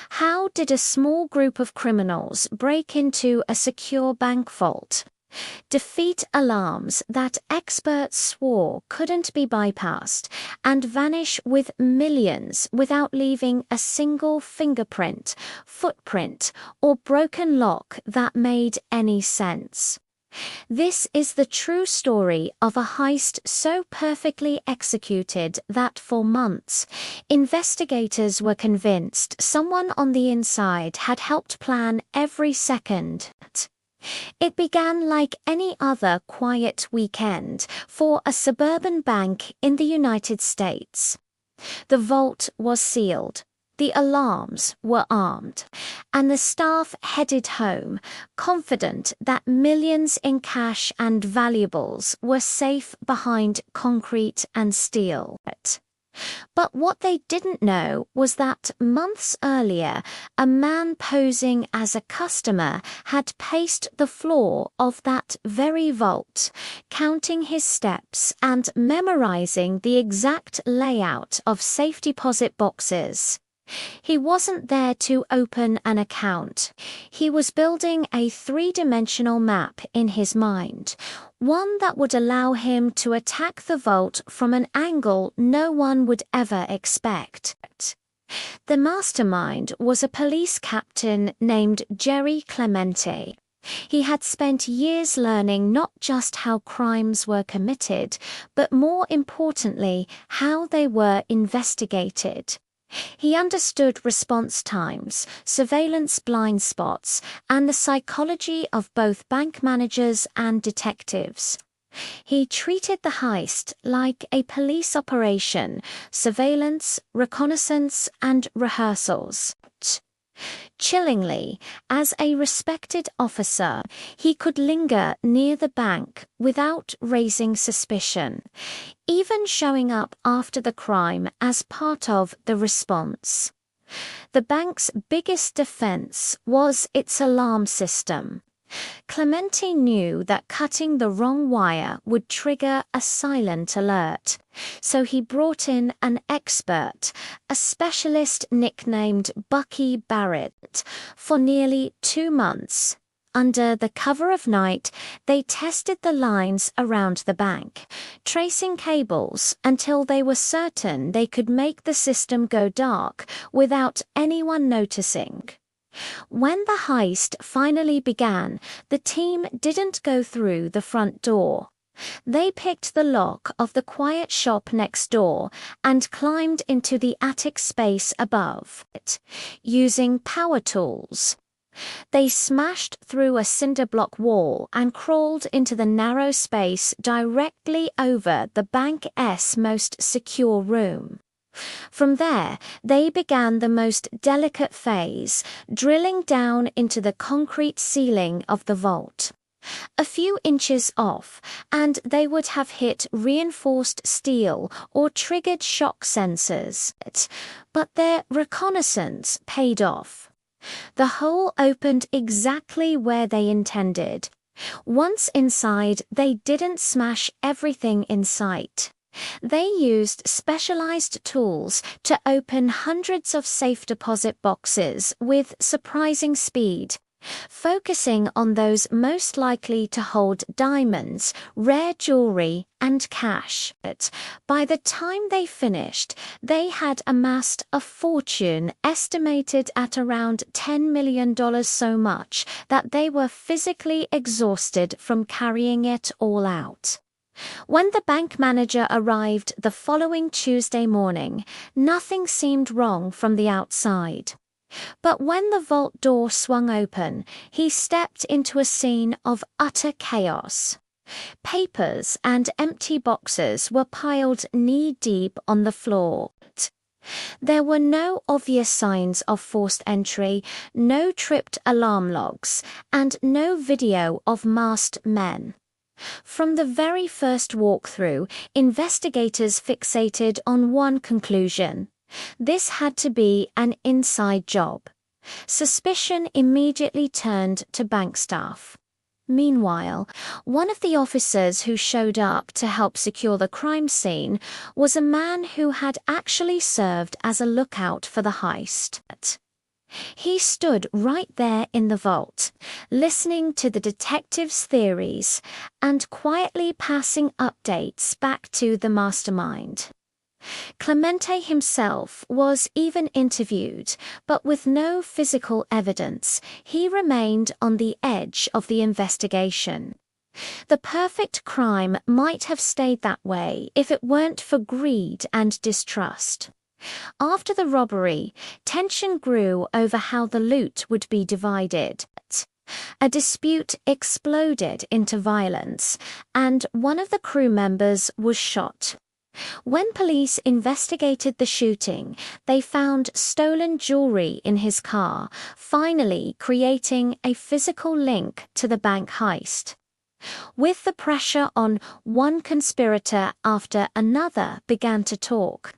How did a small group of criminals break into a secure bank vault, defeat alarms that experts swore couldn't be bypassed, and vanish with millions without leaving a single fingerprint, footprint, or broken lock that made any sense? This is the true story of a heist so perfectly executed that for months, investigators were convinced someone on the inside had helped plan every second. It began like any other quiet weekend for a suburban bank in the United States. The vault was sealed. The alarms were armed, and the staff headed home, confident that millions in cash and valuables were safe behind concrete and steel. But what they didn't know was that months earlier, a man posing as a customer had paced the floor of that very vault, counting his steps and memorizing the exact layout of safe deposit boxes. He wasn't there to open an account. He was building a three-dimensional map in his mind, one that would allow him to attack the vault from an angle no one would ever expect. The mastermind was a police captain named Jerry Clemente. He had spent years learning not just how crimes were committed, but more importantly, how they were investigated. He understood response times, surveillance blind spots, and the psychology of both bank managers and detectives. He treated the heist like a police operation: surveillance, reconnaissance, and rehearsals. Chillingly, as a respected officer, he could linger near the bank without raising suspicion, even showing up after the crime as part of the response. The bank's biggest defense was its alarm system. Clemente knew that cutting the wrong wire would trigger a silent alert, so he brought in an expert, a specialist nicknamed Bucky Barrett. For nearly 2 months, under the cover of night, they tested the lines around the bank, tracing cables until they were certain they could make the system go dark without anyone noticing. When the heist finally began, the team didn't go through the front door. They picked the lock of the quiet shop next door and climbed into the attic space above it, using power tools. They smashed through a cinder block wall and crawled into the narrow space directly over the bank's most secure room. From there, they began the most delicate phase, drilling down into the concrete ceiling of the vault. A few inches off, and they would have hit reinforced steel or triggered shock sensors. But their reconnaissance paid off. The hole opened exactly where they intended. Once inside, they didn't smash everything in sight. They used specialized tools to open hundreds of safe deposit boxes with surprising speed, focusing on those most likely to hold diamonds, rare jewelry, and cash. But by the time they finished, they had amassed a fortune estimated at around $10 million, so much that they were physically exhausted from carrying it all out. When the bank manager arrived the following Tuesday morning, nothing seemed wrong from the outside. But when the vault door swung open, he stepped into a scene of utter chaos. Papers and empty boxes were piled knee-deep on the floor. There were no obvious signs of forced entry, no tripped alarm logs, and no video of masked men. From the very first walkthrough, investigators fixated on one conclusion: this had to be an inside job. Suspicion immediately turned to bank staff. Meanwhile, one of the officers who showed up to help secure the crime scene was a man who had actually served as a lookout for the heist. He stood right there in the vault, listening to the detectives' theories and quietly passing updates back to the mastermind. Clemente himself was even interviewed, but with no physical evidence, he remained on the edge of the investigation. The perfect crime might have stayed that way if it weren't for greed and distrust. After the robbery, tension grew over how the loot would be divided. A dispute exploded into violence, and one of the crew members was shot. When police investigated the shooting, they found stolen jewelry in his car, finally creating a physical link to the bank heist. With the pressure on, one conspirator after another began to talk.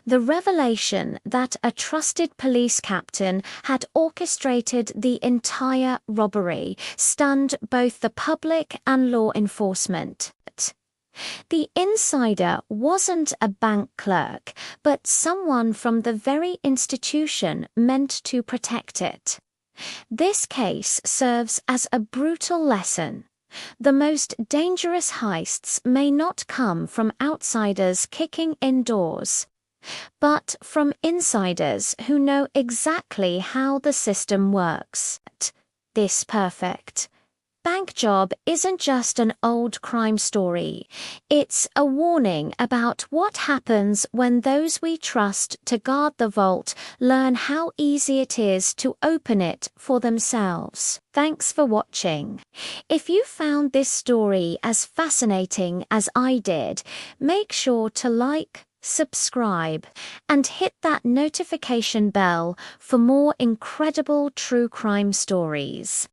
The revelation that a trusted police captain had orchestrated the entire robbery stunned both the public and law enforcement. The insider wasn't a bank clerk, but someone from the very institution meant to protect it. This case serves as a brutal lesson. The most dangerous heists may not come from outsiders kicking in doors, but from insiders who know exactly how the system works. This perfect bank job isn't just an old crime story. It's a warning about what happens when those we trust to guard the vault learn how easy it is to open it for themselves. Thanks for watching. If you found this story as fascinating as I did, make sure to like, subscribe, and hit that notification bell for more incredible true crime stories.